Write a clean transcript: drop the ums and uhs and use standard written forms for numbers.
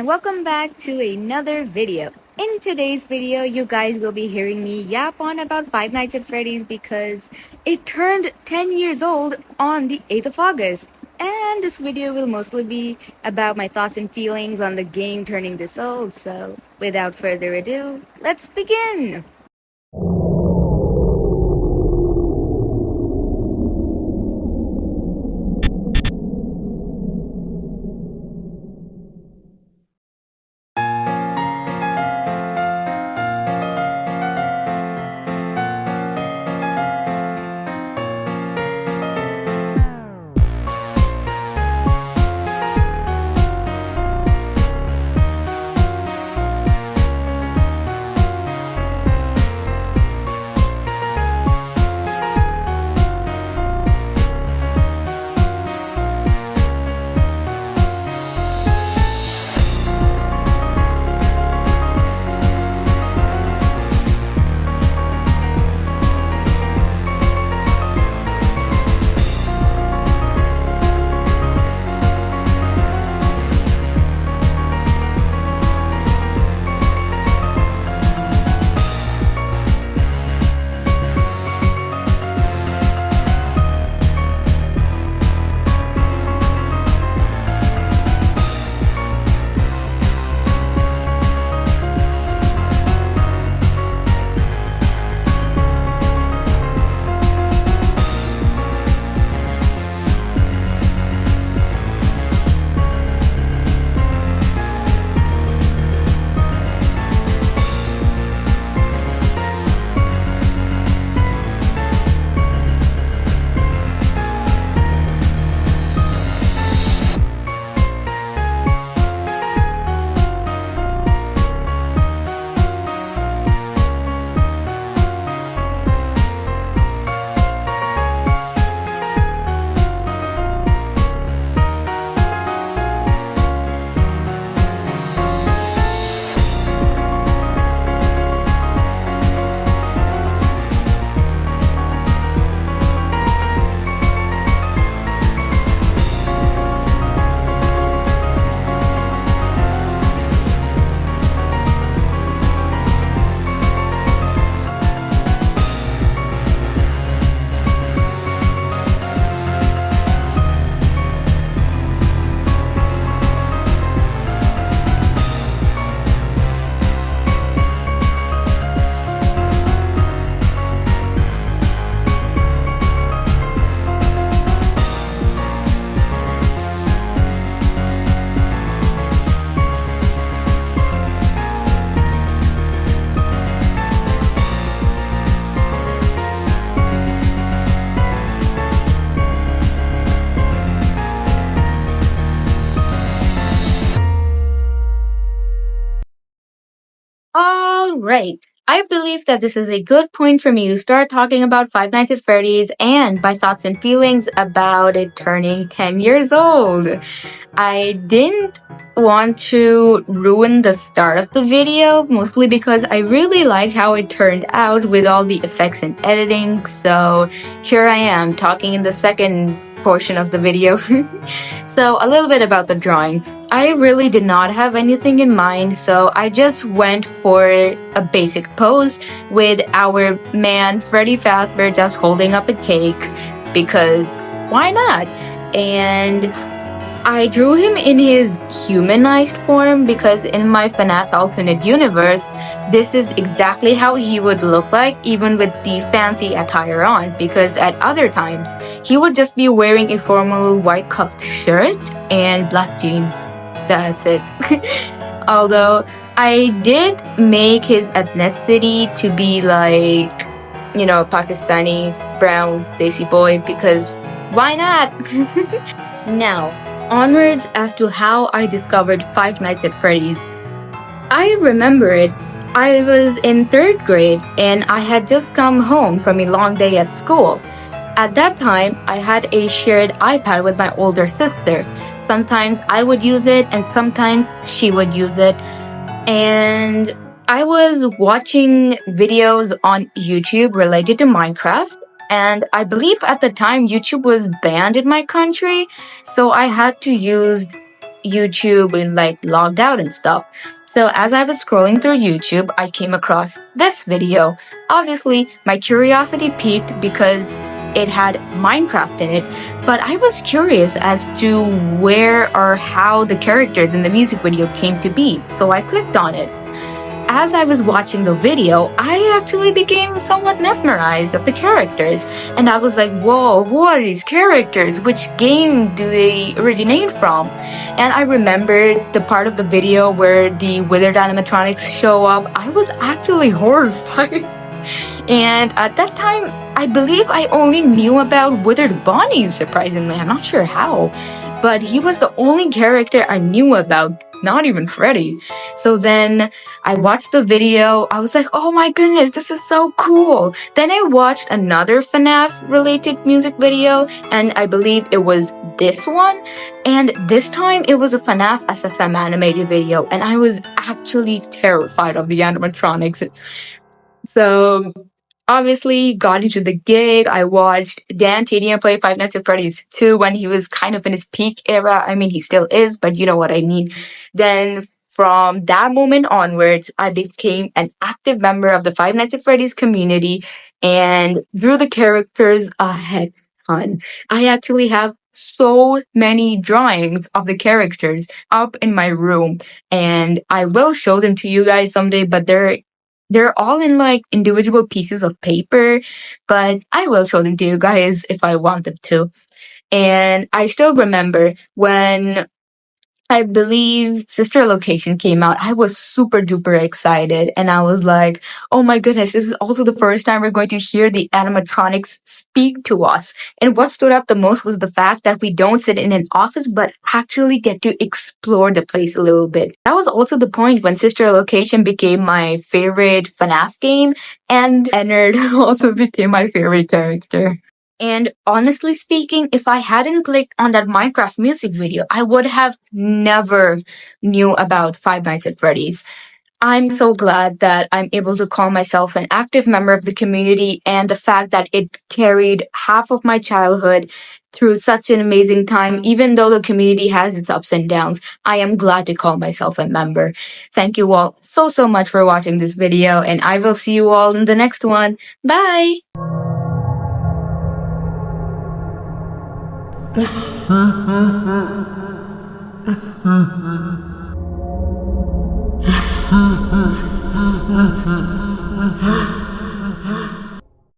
and welcome back to another video. In today's video, you guys will be hearing me yap on about Five Nights at Freddy's because it turned 10 years old on the 8th of August. And this video will mostly be about my thoughts and feelings on the game turning this old, so without further ado, let's begin! All right. I believe that this is a good point for me to start talking about Five Nights at Freddy's and my thoughts and feelings about it turning 10 years old. I didn't want to ruin the start of the video, mostly because I really liked how it turned out with all the effects and editing, so here I am talking in the second portion of the video. So a little bit about the drawing. I really did not have anything in mind, so I just went for a basic pose with our man Freddy Fazbear just holding up a cake, because why not? And I drew him in his humanized form because in my FNAF alternate universe, this is exactly how he would look like even with the fancy attire on, because at other times, he would just be wearing a formal white cuffed shirt and black jeans. That's it. Although, I did make his ethnicity to be like, Pakistani, brown, desi boy, because why not? Now, onwards as to how I discovered Five Nights at Freddy's. I remember it. I was in 3rd grade and I had just come home from a long day at school. At that time, I had a shared iPad with my older sister. Sometimes I would use it and sometimes she would use it. And I was watching videos on YouTube related to Minecraft. And I believe at the time YouTube was banned in my country, so I had to use YouTube and like logged out and stuff. So as I was scrolling through YouTube, I came across this video. Obviously, my curiosity piqued because it had Minecraft in it, but I was curious as to where or how the characters in the music video came to be, so I clicked on it. As I was watching the video, I actually became somewhat mesmerized of the characters, and I was like, whoa, who are these characters? Which game do they originate from? And I remembered the part of the video where the withered animatronics show up. I was actually horrified. And at that time, I believe I only knew about Withered Bonnie, surprisingly. I'm not sure how. But he was the only character I knew about, not even Freddy. So then I watched the video. I was like, oh my goodness, this is so cool. Then I watched another FNAF related music video, and I believe it was this one. And this time it was a FNAF SFM animated video, and I was actually terrified of the animatronics. So obviously got into the gig. I watched Dan Tedium play Five Nights at Freddy's 2 when he was kind of in his peak era. I mean, he still is, but you know what I mean. Then from that moment onwards, I became an active member of the Five Nights at Freddy's community and drew the characters a heck ton. I actually have so many drawings of the characters up in my room, and I will show them to you guys someday, but they're all in like individual pieces of paper, but I will show them to you guys if I want them to. And I still remember when I believe Sister Location came out, I was super duper excited, and I was like, oh my goodness, this is also the first time we're going to hear the animatronics speak to us. And what stood out the most was the fact that we don't sit in an office, but actually get to explore the place a little bit. That was also the point when Sister Location became my favorite FNAF game, and Ennard also became my favorite character. And honestly speaking, if I hadn't clicked on that Minecraft music video, I would have never knew about Five Nights at Freddy's. I'm so glad that I'm able to call myself an active member of the community, and the fact that it carried half of my childhood through such an amazing time. Even though the community has its ups and downs, I am glad to call myself a member. Thank you all so much for watching this video, and I will see you all in the next one. Bye!